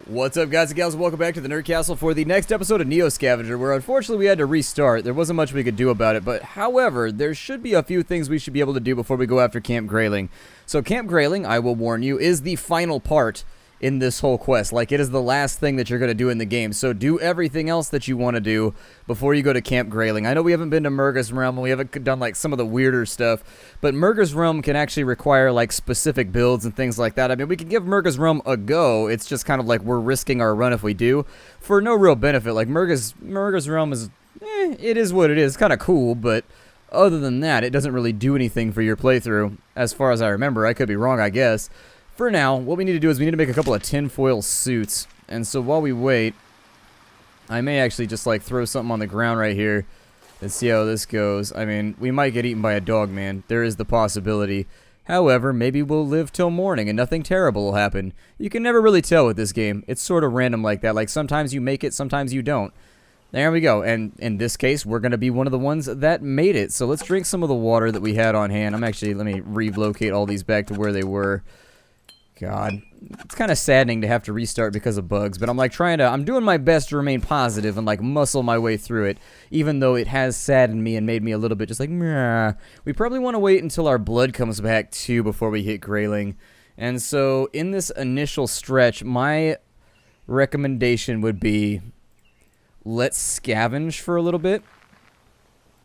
What's up, guys and gals? Welcome back to the Nerd Castle for the next episode of Neo Scavenger, where unfortunately we had to restart. There wasn't much we could do about it, but however, there should be a few things we should be able to do before we go after Camp Grayling. So Camp Grayling, I will warn you, is the final part in this whole quest. Like, it is the last thing that you're going to do in the game. So do everything else that you want to do before you go to Camp Grayling. I know we haven't been to Murga's Realm, and we haven't done, like, some of the weirder stuff, but Murga's Realm can actually require, like, specific builds and things like that. I mean, we can give Murga's Realm a go. It's just kind of like we're risking our run if we do, for no real benefit. Like, Murga's Realm is, it is what it is. It's kind of cool, but other than that, it doesn't really do anything for your playthrough, as far as I remember. I could be wrong, I guess. For now, what we need to do is we need to make a couple of tinfoil suits. And so while we wait, I may actually just like throw something on the ground right here and see how this goes. I mean, we might get eaten by a dog, man. There is the possibility. However, maybe we'll live till morning and nothing terrible will happen. You can never really tell with this game. It's sort of random like that. Like, sometimes you make it, sometimes you don't. There we go. And in this case, we're going to be one of the ones that made it. So let's drink some of the water that we had on hand. let me relocate all these back to where they were. God, it's kind of saddening to have to restart because of bugs, but I'm doing my best to remain positive and like muscle my way through it, even though it has saddened me and made me a little bit just like, meh. We probably want to wait until our blood comes back too before we hit Grayling. And so in this initial stretch, my recommendation would be, let's scavenge for a little bit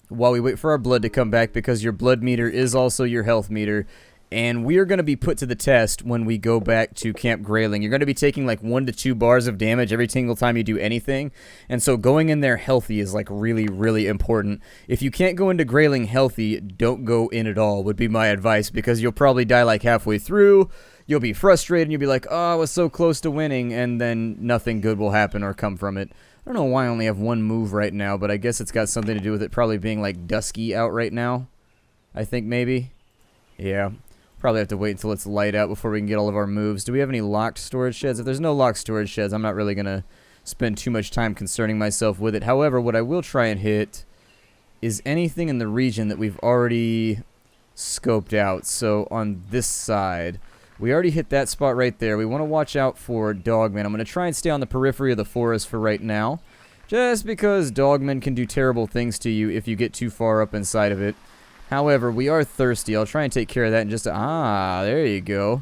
while we wait for our blood to come back, because your blood meter is also your health meter. And we are going to be put to the test when we go back to Camp Grayling. You're going to be taking like 1 to 2 bars of damage every single time you do anything. And so going in there healthy is like really, really important. If you can't go into Grayling healthy, don't go in at all would be my advice, because you'll probably die like halfway through. You'll be frustrated and you'll be like, oh, I was so close to winning, and then nothing good will happen or come from it. I don't know why I only have 1 move right now, but I guess it's got something to do with it probably being like dusky out right now. I think maybe. Yeah. Probably have to wait until it's light out before we can get all of our moves. Do we have any locked storage sheds? If there's no locked storage sheds, I'm not really going to spend too much time concerning myself with it. However, what I will try and hit is anything in the region that we've already scoped out. So on this side, we already hit that spot right there. We want to watch out for dogmen. I'm going to try and stay on the periphery of the forest for right now, just because dogmen can do terrible things to you if you get too far up inside of it. However, we are thirsty. I'll try and take care of that in just there you go.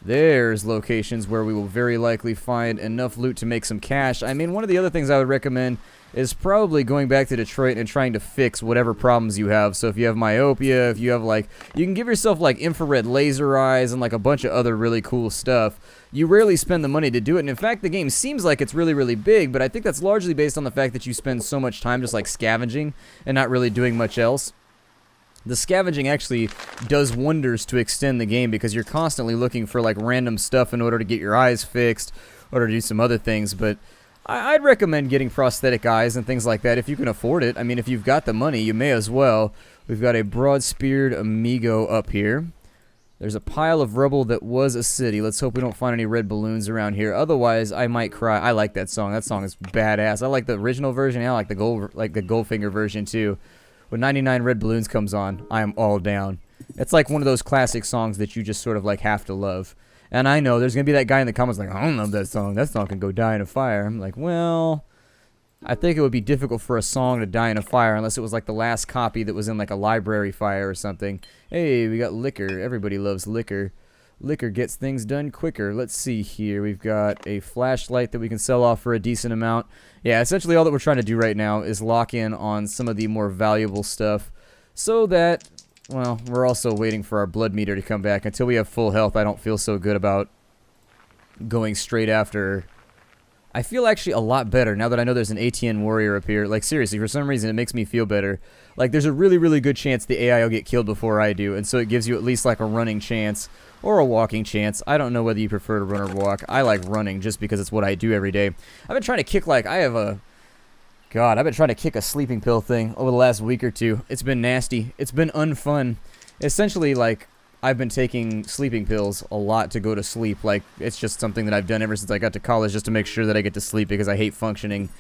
There's locations where we will very likely find enough loot to make some cash. I mean, one of the other things I would recommend is probably going back to Detroit and trying to fix whatever problems you have. So if you have myopia, if you have like, you can give yourself like infrared laser eyes and like a bunch of other really cool stuff. You rarely spend the money to do it. And in fact, the game seems like it's really, really big, but I think that's largely based on the fact that you spend so much time just like scavenging and not really doing much else. The scavenging actually does wonders to extend the game, because you're constantly looking for like random stuff in order to get your eyes fixed or to do some other things. But I'd recommend getting prosthetic eyes and things like that if you can afford it. I mean, if you've got the money, you may as well. We've got a broad-speared amigo up here. There's a pile of rubble that was a city. Let's hope we don't find any red balloons around here. Otherwise, I might cry. I like that song. That song is badass. I like the original version. I like the Goldfinger version too. When 99 Red Balloons comes on, I am all down. It's like one of those classic songs that you just sort of like have to love. And I know there's going to be that guy in the comments like, I don't love that song. That song can go die in a fire. I'm like, well, I think it would be difficult for a song to die in a fire unless it was like the last copy that was in like a library fire or something. Hey, we got liquor. Everybody loves liquor. Liquor gets things done quicker. Let's see here. We've got a flashlight that we can sell off for a decent amount. Yeah, essentially all that we're trying to do right now is lock in on some of the more valuable stuff so that, well, we're also waiting for our blood meter to come back. Until we have full health, I don't feel so good about going straight after. I feel actually a lot better now that I know there's an ATN warrior up here. Like, seriously, for some reason it makes me feel better. Like, there's a really, really good chance the AI will get killed before I do, and so it gives you at least like a running chance. Or a walking chance. I don't know whether you prefer to run or walk. I like running just because it's what I do every day. I've been trying to kick like, I've been trying to kick a sleeping pill thing over the last week or two. It's been nasty. It's been unfun. Essentially, like, I've been taking sleeping pills a lot to go to sleep. Like, it's just something that I've done ever since I got to college, just to make sure that I get to sleep, because I hate functioning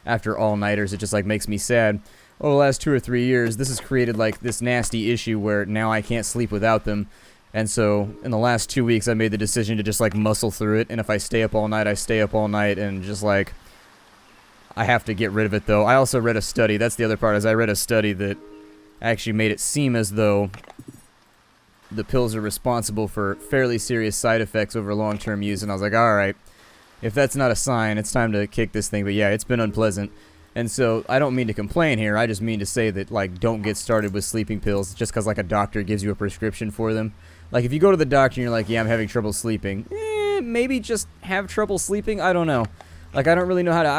after all-nighters. It just like makes me sad. Over the last 2 or 3 years, this has created like this nasty issue where now I can't sleep without them. And so in the last 2 weeks, I made the decision to just like muscle through it. And if I stay up all night, I stay up all night, and just like, I have to get rid of it though. I also read a study. That's the other part, is I read a study that actually made it seem as though the pills are responsible for fairly serious side effects over long-term use. And I was like, all right, if that's not a sign, it's time to kick this thing. But yeah, it's been unpleasant. And so I don't mean to complain here. I just mean to say that, like, don't get started with sleeping pills just because, like, a doctor gives you a prescription for them. Like, if you go to the doctor and you're like, yeah, I'm having trouble sleeping, maybe just have trouble sleeping. I don't know. Like, I don't really know how to.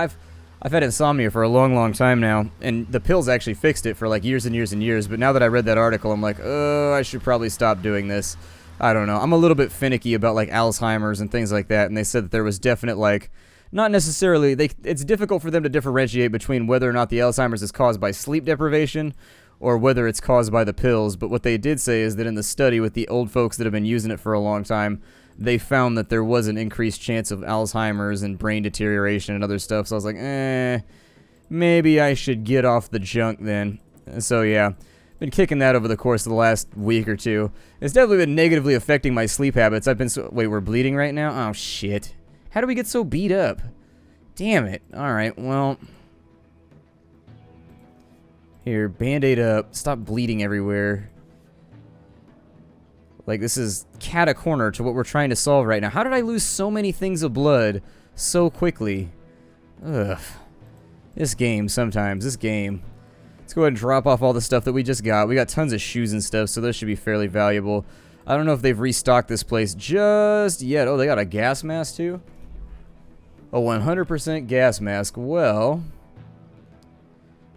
I've had insomnia for a long, long time now, and the pills actually fixed it for, like, years and years and years. But now that I read that article, I'm like, oh, I should probably stop doing this. I don't know. I'm a little bit finicky about, like, Alzheimer's and things like that, and they said that there was definite, like, not necessarily, it's difficult for them to differentiate between whether or not the Alzheimer's is caused by sleep deprivation or whether it's caused by the pills. But what they did say is that in the study with the old folks that have been using it for a long time, they found that there was an increased chance of Alzheimer's and brain deterioration and other stuff. So I was like, maybe I should get off the junk then. So yeah, been kicking that over the course of the last week or two. It's definitely been negatively affecting my sleep habits. Wait, we're bleeding right now? Oh, shit. How do we get so beat up? Damn it. Alright, well. Here, Band-Aid up. Stop bleeding everywhere. Like, this is cat-a-corner to what we're trying to solve right now. How did I lose so many things of blood so quickly? Ugh. This game sometimes. This game. Let's go ahead and drop off all the stuff that we just got. We got tons of shoes and stuff, so those should be fairly valuable. I don't know if they've restocked this place just yet. Oh, they got a gas mask, too? A 100% gas mask. Well,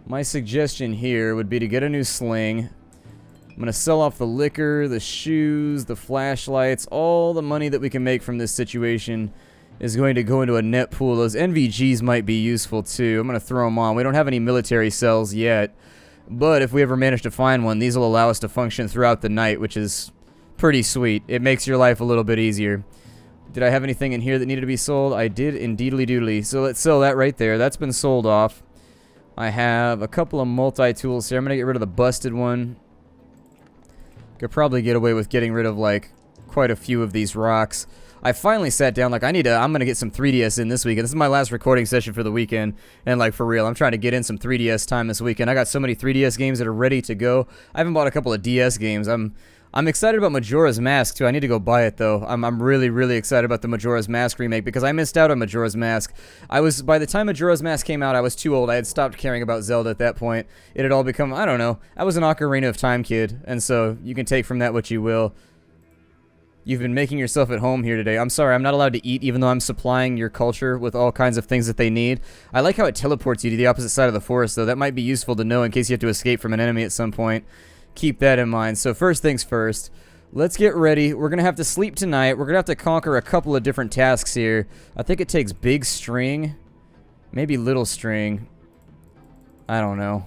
my suggestion here would be to get a new sling. I'm going to sell off the liquor, the shoes, the flashlights. All the money that we can make from this situation is going to go into a net pool. Those NVGs might be useful too. I'm going to throw them on. We don't have any military cells yet, but if we ever manage to find one, these will allow us to function throughout the night, which is pretty sweet. It makes your life a little bit easier. Did I have anything in here that needed to be sold? I did, indeedly doodly. So let's sell that right there. That's been sold off. I have a couple of multi-tools here. I'm going to get rid of the busted one. Could probably get away with getting rid of, like, quite a few of these rocks. I finally sat down, like, I'm going to get some 3DS in this weekend. This is my last recording session for the weekend. And, like, for real, I'm trying to get in some 3DS time this weekend. I got so many 3DS games that are ready to go. I haven't bought a couple of DS games. I'm excited about Majora's Mask, too. I need to go buy it, though. I'm really, really excited about the Majora's Mask remake because I missed out on Majora's Mask. By the time Majora's Mask came out, I was too old. I had stopped caring about Zelda at that point. It had all become, I don't know. I was an Ocarina of Time kid, and so you can take from that what you will. You've been making yourself at home here today. I'm sorry, I'm not allowed to eat even though I'm supplying your culture with all kinds of things that they need. I like how it teleports you to the opposite side of the forest, though. That might be useful to know in case you have to escape from an enemy at some point. Keep that in mind. So first things first, let's get ready. We're going to have to sleep tonight. We're going to have to conquer a couple of different tasks here. I think it takes big string, maybe little string. I don't know.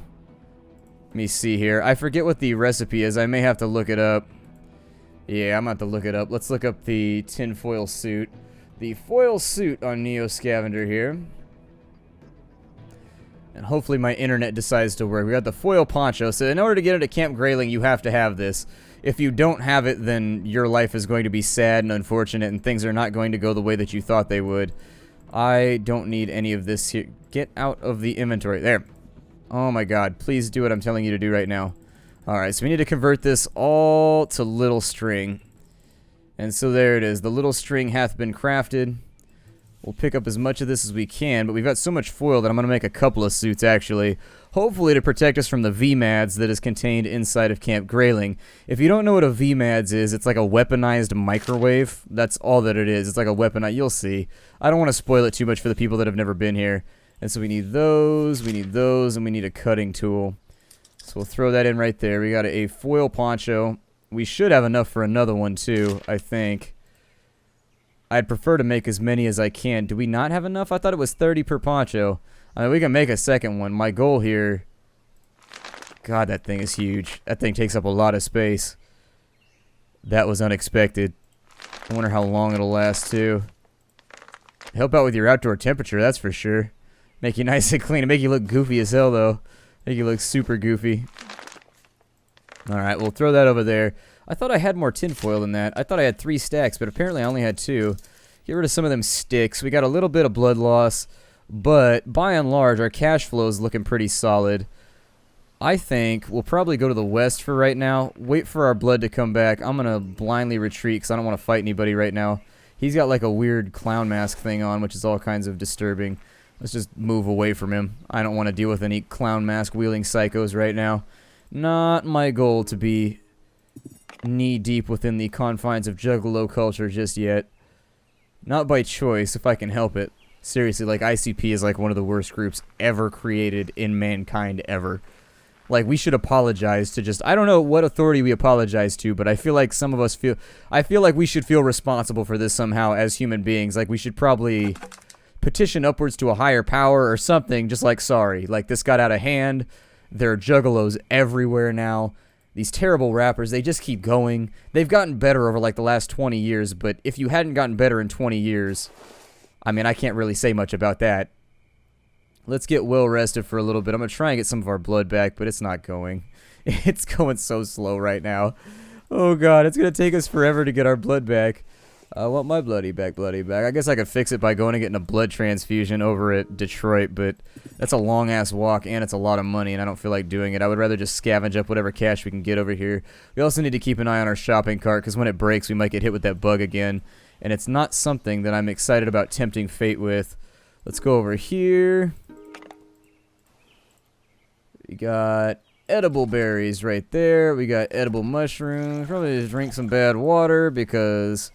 Let me see here. I forget what the recipe is. I may have to look it up. Yeah, I'm going to have to look it up. Let's look up the tinfoil suit. The foil suit on Neo Scavenger here. And hopefully my internet decides to work. We got the foil poncho. So in order to get into Camp Grayling, you have to have this. If you don't have it, then your life is going to be sad and unfortunate, and things are not going to go the way that you thought they would. I don't need any of this here. Get out of the inventory. There. Oh my god. Please do what I'm telling you to do right now. Alright, so we need to convert this all to little string. And so there it is. The little string hath been crafted. We'll pick up as much of this as we can, but we've got so much foil that I'm going to make a couple of suits, actually. Hopefully to protect us from the VMADs that is contained inside of Camp Grayling. If you don't know what a VMADs is, it's like a weaponized microwave. That's all that it is. It's like a weaponized... You'll see. I don't want to spoil it too much for the people that have never been here. And so we need those, and we need a cutting tool. So we'll throw that in right there. We got a foil poncho. We should have enough for another one, too, I think. I'd prefer to make as many as I can. Do we not have enough? I thought it was 30 per poncho. I mean, we can make a second one. My goal here... God, that thing is huge. That thing takes up a lot of space. That was unexpected. I wonder how long it'll last, too. Help out with your outdoor temperature, that's for sure. Make you nice and clean. Make you look goofy as hell, though. Make you look super goofy. Alright, we'll throw that over there. I thought I had more tinfoil than that. I thought I had 3 stacks, but apparently I only had 2. Get rid of some of them sticks. We got a little bit of blood loss, but by and large, our cash flow is looking pretty solid. I think we'll probably go to the west for right now. Wait for our blood to come back. I'm going to blindly retreat because I don't want to fight anybody right now. He's got like a weird clown mask thing on, which is all kinds of disturbing. Let's just move away from him. I don't want to deal with any clown mask wielding psychos right now. Not my goal to be knee-deep within the confines of Juggalo culture just yet. Not by choice, if I can help it. Seriously, like, ICP is like one of the worst groups ever created in mankind ever. Like, we should apologize to just... I don't know what authority we apologize to, but I feel like some of us feel... I feel like we should feel responsible for this somehow as human beings. Like, we should probably petition upwards to a higher power or something, just like, sorry. Like, this got out of hand. There are juggalos everywhere now. These terrible rappers, they just keep going. They've gotten better over, like, the last 20 years, but if you hadn't gotten better in 20 years... I mean, I can't really say much about that. Let's get well rested for a little bit. I'm going to try and get some of our blood back, but it's not going. It's going so slow right now. Oh, God. It's going to take us forever to get our blood back. I want my bloody back, bloody back. I guess I could fix it by going and getting a blood transfusion over at Detroit, but that's a long-ass walk, and it's a lot of money, and I don't feel like doing it. I would rather just scavenge up whatever cash we can get over here. We also need to keep an eye on our shopping cart, because when it breaks, we might get hit with that bug again. And it's not something that I'm excited about tempting fate with. Let's go over here. We got edible berries right there. We got edible mushrooms. Probably just drink some bad water because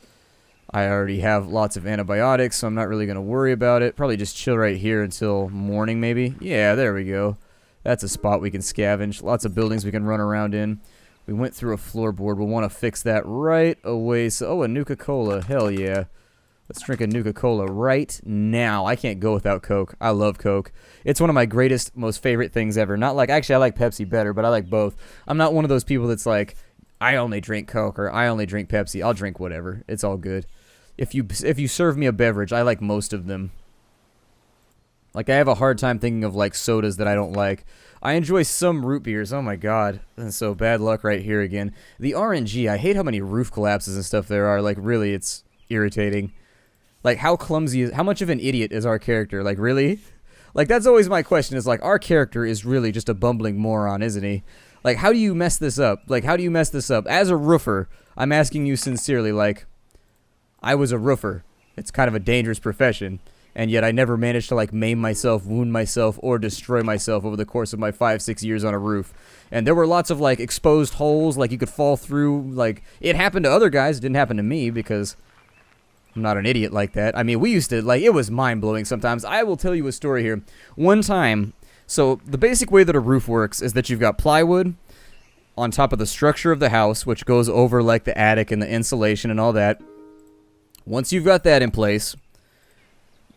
I already have lots of antibiotics, so I'm not really going to worry about it. Probably just chill right here until morning maybe. Yeah, there we go. That's a spot we can scavenge. Lots of buildings we can run around in. We went through a floorboard. We'll want to fix that right away. So, oh, a Nuka-Cola. Hell yeah. Let's drink a Nuka-Cola right now. I can't go without Coke. I love Coke. It's one of my greatest, most favorite things ever. Not like, actually, I like Pepsi better, but I like both. I'm not one of those people that's like, I only drink Coke or I only drink Pepsi. I'll drink whatever. It's all good. If you serve me a beverage, I like most of them. Like, I have a hard time thinking of, like, sodas that I don't like. I enjoy some root beers. Oh, my God. And so, bad luck right here again. The RNG, I hate how many roof collapses and stuff there are. Like, really, it's irritating. Like, how clumsy how much of an idiot is our character? Like, really? Like, that's always my question, is, like, our character is really just a bumbling moron, isn't he? Like, how do you mess this up? Like, how do you mess this up? As a roofer, I'm asking you sincerely, like, I was a roofer. It's kind of a dangerous profession. And yet I never managed to, like, maim myself, wound myself, or destroy myself over the course of my 5-6 years on a roof. And there were lots of, like, exposed holes, like, you could fall through. Like, it happened to other guys. It didn't happen to me because I'm not an idiot like that. I mean, we used to, like, it was mind-blowing sometimes. I will tell you a story here. One time, so the basic way that a roof works is that you've got plywood on top of the structure of the house, which goes over, like, the attic and the insulation and all that. Once you've got that in place...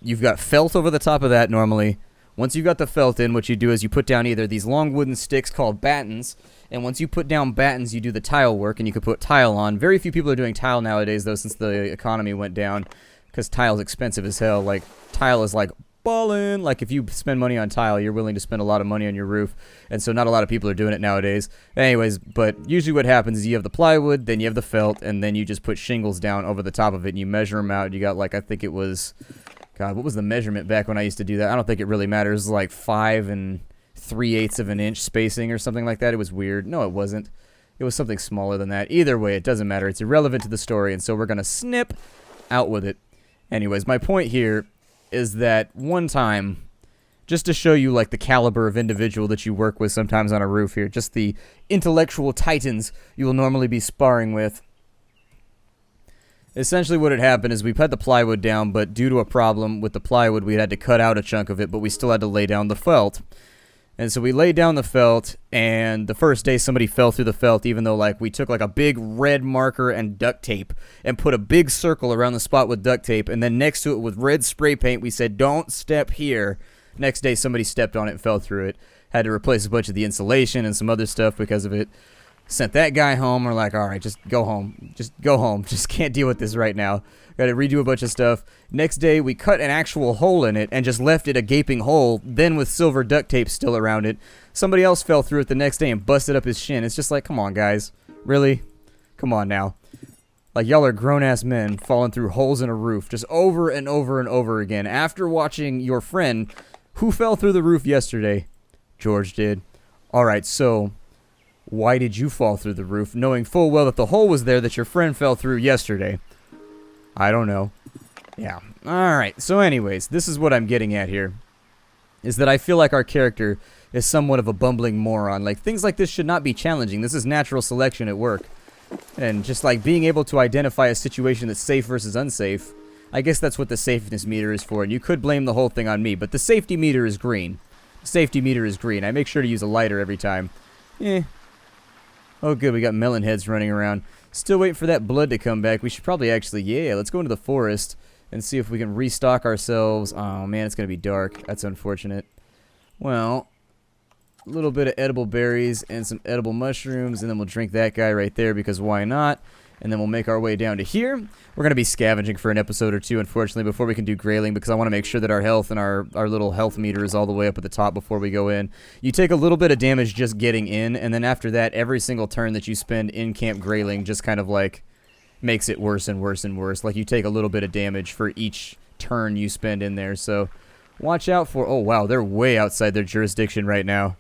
You've got felt over the top of that normally. Once you've got the felt in, what you do is you put down either these long wooden sticks called battens, and once you put down battens, you do the tile work, and you can put tile on. Very few people are doing tile nowadays, though, since the economy went down, because tile's expensive as hell. Like, tile is like ballin'. Like, if you spend money on tile, you're willing to spend a lot of money on your roof, and so not a lot of people are doing it nowadays. Anyways, but usually what happens is you have the plywood, then you have the felt, and then you just put shingles down over the top of it, and you measure them out. You got, like, I think it was... God, what was the measurement back when I used to do that? I don't think it really matters. Like 5 3/8 of an inch spacing or something like that. It was weird. No, it wasn't. It was something smaller than that. Either way, it doesn't matter. It's irrelevant to the story, and so we're going to snip out with it. Anyways, my point here is that one time, just to show you like the caliber of individual that you work with sometimes on a roof here, just the intellectual titans you will normally be sparring with. Essentially what had happened is we put the plywood down, but due to a problem with the plywood, we had to cut out a chunk of it, but we still had to lay down the felt. And so we laid down the felt, and the first day somebody fell through the felt, even though like we took like a big red marker and duct tape and put a big circle around the spot with duct tape, and then next to it with red spray paint, we said, don't step here. Next day somebody stepped on it and fell through it. Had to replace a bunch of the insulation and some other stuff because of it. Sent that guy home. We're like, all right, just go home. Just go home. Just can't deal with this right now. Got to redo a bunch of stuff. Next day, we cut an actual hole in it and just left it a gaping hole, then with silver duct tape still around it. Somebody else fell through it the next day and busted up his shin. It's just like, come on, guys. Really? Come on now. Like, y'all are grown-ass men falling through holes in a roof just over and over and over again after watching your friend who fell through the roof yesterday. George did. Alright, so why did you fall through the roof knowing full well that the hole was there that your friend fell through yesterday? I don't know. Yeah. Alright, so anyways, this is what I'm getting at here. Is that I feel like our character is somewhat of a bumbling moron. Like, things like this should not be challenging. This is natural selection at work. And just like being able to identify a situation that's safe versus unsafe, I guess that's what the safeness meter is for. And you could blame the whole thing on me, but the safety meter is green. The safety meter is green. I make sure to use a lighter every time. Oh good, we got melon heads running around. Still waiting for that blood to come back. We should probably actually, let's go into the forest and see if we can restock ourselves. Oh man, it's going to be dark. That's unfortunate. Well, a little bit of edible berries and some edible mushrooms, and then we'll drink that guy right there because why not? And then we'll make our way down to here. We're going to be scavenging for an episode or two, unfortunately, before we can do grailing, because I want to make sure that our health and our little health meter is all the way up at the top before we go in. You take a little bit of damage just getting in, and then after that, every single turn that you spend in camp grailing just kind of like makes it worse and worse and worse. Like, you take a little bit of damage for each turn you spend in there, so watch out for... Oh, wow, they're way outside their jurisdiction right now.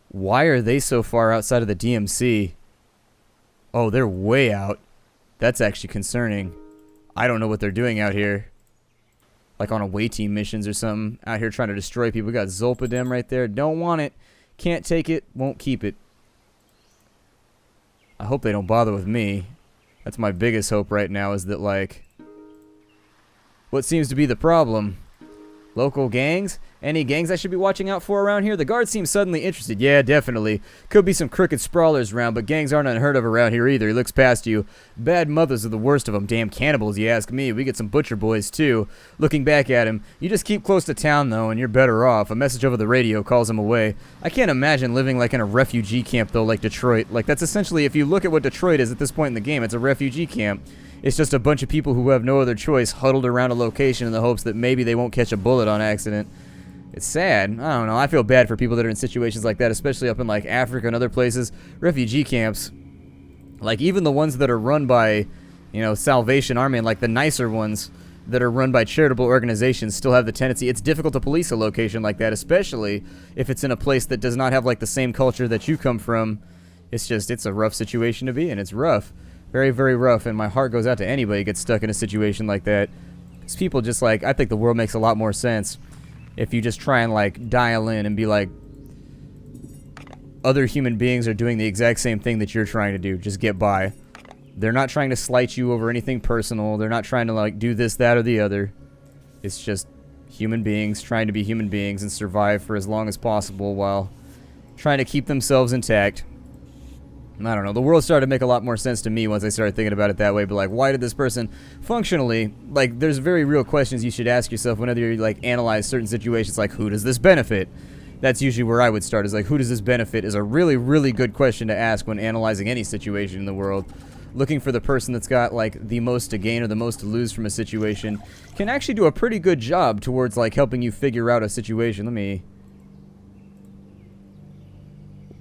Why are they so far outside of the DMC? Oh, they're way out. That's actually concerning. I don't know what they're doing out here. Like on away team missions or something. Out here trying to destroy people. We got Zolpidem right there. Don't want it. Can't take it. Won't keep it. I hope they don't bother with me. That's my biggest hope right now, is that, like... What seems to be the problem? Local gangs? Any gangs I should be watching out for around here? The guards seem suddenly interested. Yeah, definitely. Could be some crooked sprawlers around, but gangs aren't unheard of around here either. He looks past you. Bad mothers are the worst of them. Damn cannibals, you ask me. We get some butcher boys, too. Looking back at him. You just keep close to town, though, and you're better off. A message over the radio calls him away. I can't imagine living, like, in a refugee camp, though, like Detroit. Like, that's essentially, if you look at what Detroit is at this point in the game, it's a refugee camp. It's just a bunch of people who have no other choice huddled around a location in the hopes that maybe they won't catch a bullet on accident. It's sad. I don't know. I feel bad for people that are in situations like that, especially up in like Africa and other places. Refugee camps, like even the ones that are run by, you know, Salvation Army, and like the nicer ones that are run by charitable organizations still have the tendency. It's difficult to police a location like that, especially if it's in a place that does not have like the same culture that you come from. It's a rough situation to be in. It's rough. Very, very rough, and my heart goes out to anybody who gets stuck in a situation like that. Because people just like, I think the world makes a lot more sense if you just try and like dial in and be like, other human beings are doing the exact same thing that you're trying to do. Just get by. They're not trying to slight you over anything personal. They're not trying to like do this, that, or the other. It's just human beings trying to be human beings and survive for as long as possible while trying to keep themselves intact. I don't know, the world started to make a lot more sense to me once I started thinking about it that way, but like, why did this person functionally, like, there's very real questions you should ask yourself whenever you like analyze certain situations, like, who does this benefit? That's usually where I would start, is like, who does this benefit is a really, really good question to ask when analyzing any situation in the world. Looking for the person that's got like the most to gain or the most to lose from a situation can actually do a pretty good job towards like helping you figure out a situation.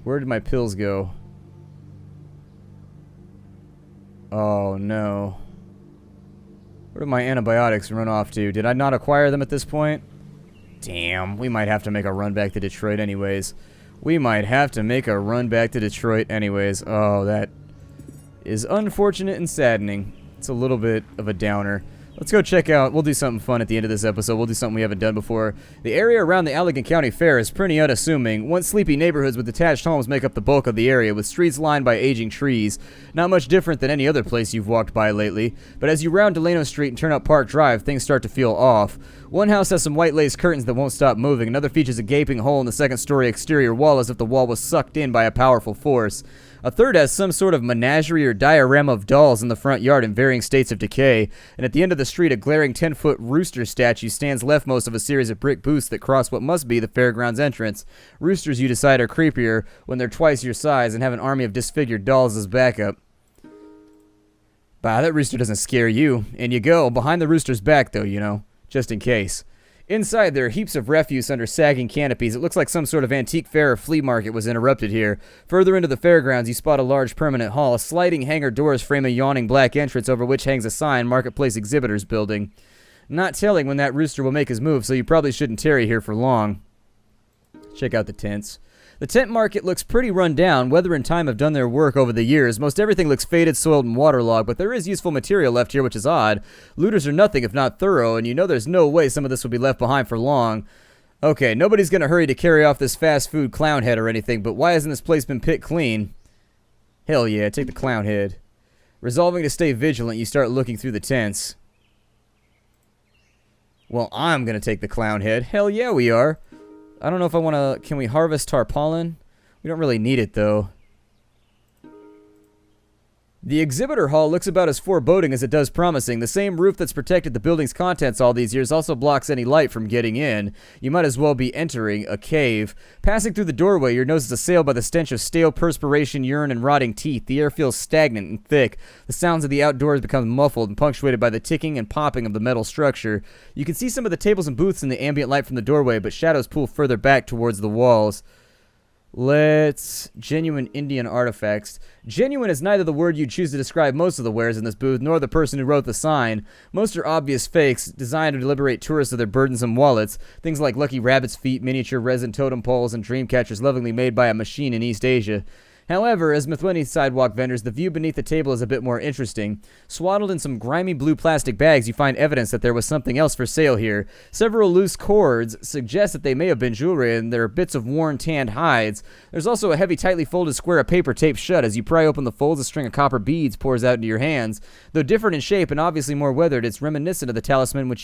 Where did my pills go? Oh no. Where did my antibiotics run off to? Did I not acquire them at this point? Damn, we might have to make a run back to Detroit anyways. Oh, that is unfortunate and saddening. It's a little bit of a downer. Let's go check out, we'll do something fun at the end of this episode. We'll do something we haven't done before. The area around the Allegan County Fair is pretty unassuming. Once sleepy neighborhoods with detached homes make up the bulk of the area, with streets lined by aging trees. Not much different than any other place you've walked by lately. But as you round Delano Street and turn up Park Drive, things start to feel off. One house has some white lace curtains that won't stop moving. Another features a gaping hole in the second-story exterior wall as if the wall was sucked in by a powerful force. A third has some sort of menagerie or diorama of dolls in the front yard in varying states of decay, and at the end of the street a glaring 10-foot rooster statue stands leftmost of a series of brick booths that cross what must be the fairground's entrance. Roosters, you decide, are creepier when they're twice your size and have an army of disfigured dolls as backup. Bah, that rooster doesn't scare you. And you go, behind the rooster's back though, you know, just in case. Inside, there are heaps of refuse under sagging canopies. It looks like some sort of antique fair or flea market was interrupted here. Further into the fairgrounds, you spot a large permanent hall. Sliding hangar doors frame a yawning black entrance over which hangs a sign, Marketplace Exhibitors Building. Not telling when that rooster will make his move, so you probably shouldn't tarry here for long. Check out the tents. The tent market looks pretty run down. Weather and time have done their work over the years. Most everything looks faded, soiled, and waterlogged, but there is useful material left here, which is odd. Looters are nothing if not thorough, and you know there's no way some of this will be left behind for long. Okay, nobody's going to hurry to carry off this fast food clown head or anything, but why hasn't this place been picked clean? Hell yeah, take the clown head. Resolving to stay vigilant, you start looking through the tents. Well, I'm going to take the clown head. Hell yeah, we are. I don't know if I want to... Can we harvest tarpaulin? We don't really need it, though. The exhibitor hall looks about as foreboding as it does promising. The same roof that's protected the building's contents all these years also blocks any light from getting in. You might as well be entering a cave. Passing through the doorway, your nose is assailed by the stench of stale perspiration, urine, and rotting teeth. The air feels stagnant and thick. The sounds of the outdoors become muffled and punctuated by the ticking and popping of the metal structure. You can see some of the tables and booths in the ambient light from the doorway, but shadows pull further back towards the walls. Let's... Genuine Indian artifacts. Genuine is neither the word you'd choose to describe most of the wares in this booth, nor the person who wrote the sign. Most are obvious fakes, designed to liberate tourists of their burdensome wallets. Things like lucky rabbit's feet, miniature resin totem poles, and dream catchers lovingly made by a machine in East Asia. However, as with many sidewalk vendors, the view beneath the table is a bit more interesting. Swaddled in some grimy blue plastic bags, you find evidence that there was something else for sale here. Several loose cords suggest that they may have been jewelry, and there are bits of worn, tanned hides. There's also a heavy, tightly folded square of paper taped shut. As you pry open the folds, a string of copper beads pours out into your hands. Though different in shape and obviously more weathered, it's reminiscent of the talisman with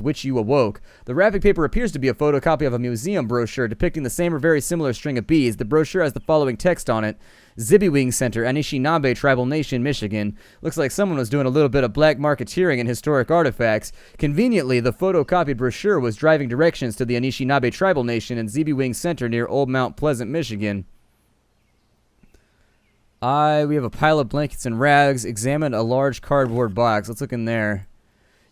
which you awoke. The wrapping paper appears to be a photocopy of a museum brochure depicting the same or very similar string of beads. The brochure has the following text on it: Zibiwing Center, Anishinaabe Tribal Nation, Michigan. Looks like someone was doing a little bit of black marketeering in historic artifacts. Conveniently, the photocopied brochure was driving directions to the Anishinaabe Tribal Nation and Zibiwing Center near Old Mount Pleasant, Michigan. We have a pile of blankets and rags. Examine a large cardboard box. Let's look in there.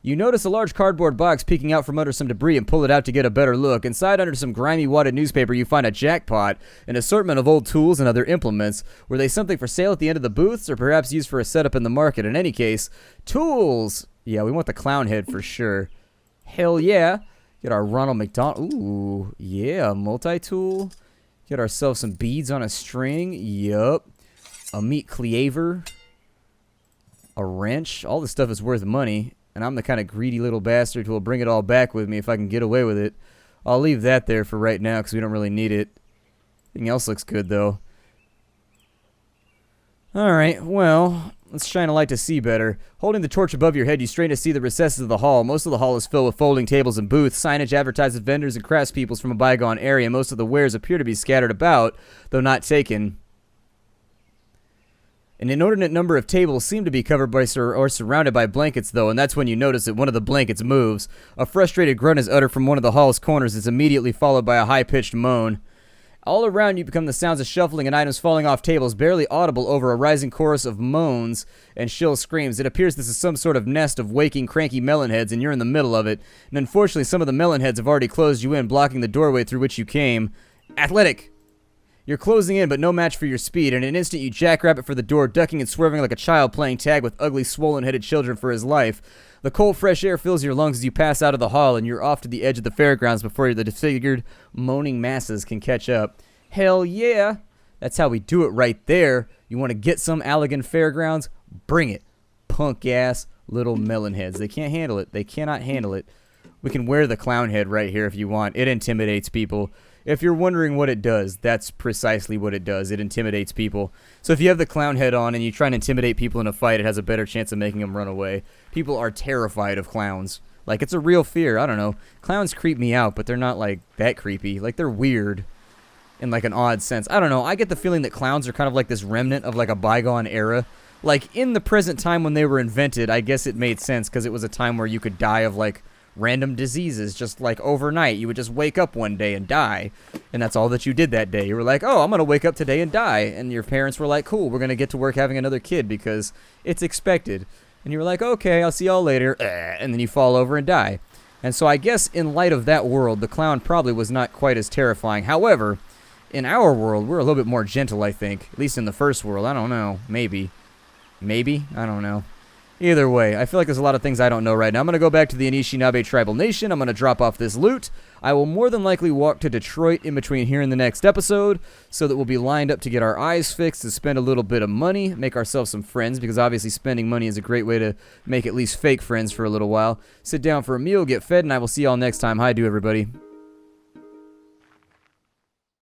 You notice a large cardboard box peeking out from under some debris and pull it out to get a better look. Inside, under some grimy wadded newspaper, you find a jackpot, an assortment of old tools and other implements. Were they something for sale at the end of the booths, or perhaps used for a setup in the market? In any case, tools! Yeah, we want the clown head for sure. Hell yeah! Get our Ronald McDonald. Ooh, yeah, multi-tool. Get ourselves some beads on a string. Yup. A meat cleaver. A wrench. All this stuff is worth money. And I'm the kind of greedy little bastard who will bring it all back with me if I can get away with it. I'll leave that there for right now because we don't really need it. Everything else looks good, though. Alright, well, let's shine a light to see better. Holding the torch above your head, you strain to see the recesses of the hall. Most of the hall is filled with folding tables and booths. Signage advertises vendors and craftspeoples from a bygone area. Most of the wares appear to be scattered about, though not taken. An inordinate number of tables seem to be covered by or surrounded by blankets, though, and that's when you notice that one of the blankets moves. A frustrated grunt is uttered from one of the hall's corners. It's immediately followed by a high-pitched moan. All around you become the sounds of shuffling and items falling off tables, barely audible over a rising chorus of moans and shrill screams. It appears this is some sort of nest of waking, cranky melonheads, and you're in the middle of it. And unfortunately, some of the melonheads have already closed you in, blocking the doorway through which you came. Athletic! You're closing in, but no match for your speed. In an instant, you jackrabbit for the door, ducking and swerving like a child playing tag with ugly, swollen-headed children for his life. The cold, fresh air fills your lungs as you pass out of the hall, and you're off to the edge of the fairgrounds before the disfigured, moaning masses can catch up. Hell yeah! That's how we do it right there. You want to get some Allegan Fairgrounds? Bring it. Punk-ass little melonheads. They can't handle it. They cannot handle it. We can wear the clown head right here if you want. It intimidates people. If you're wondering what it does, that's precisely what it does. It intimidates people. So if you have the clown head on and you try and intimidate people in a fight, it has a better chance of making them run away. People are terrified of clowns. Like, it's a real fear. I don't know. Clowns creep me out, but they're not, like, that creepy. Like, they're weird in, like, an odd sense. I don't know. I get the feeling that clowns are kind of like this remnant of, like, a bygone era. Like, in the present time when they were invented, I guess it made sense because it was a time where you could die of, like, random diseases just like overnight. You would just wake up one day and die, and that's all that you did that day. You were like, oh, I'm gonna wake up today and die, and your parents were like, cool, we're gonna get to work having another kid because it's expected. And you were like, okay, I'll see y'all later, and then you fall over and die. And so I guess in light of that world, the clown probably was not quite as terrifying. However, in our world, we're a little bit more gentle, I think. At least in the first world. I don't know. Maybe. Maybe? I don't know. Either way, I feel like there's a lot of things I don't know right now. I'm going to go back to the Anishinaabe Tribal Nation. I'm going to drop off this loot. I will more than likely walk to Detroit in between here and the next episode, so that we'll be lined up to get our eyes fixed, to spend a little bit of money, make ourselves some friends, because obviously spending money is a great way to make at least fake friends for a little while. Sit down for a meal, get fed, and I will see y'all next time. Hi, do everybody.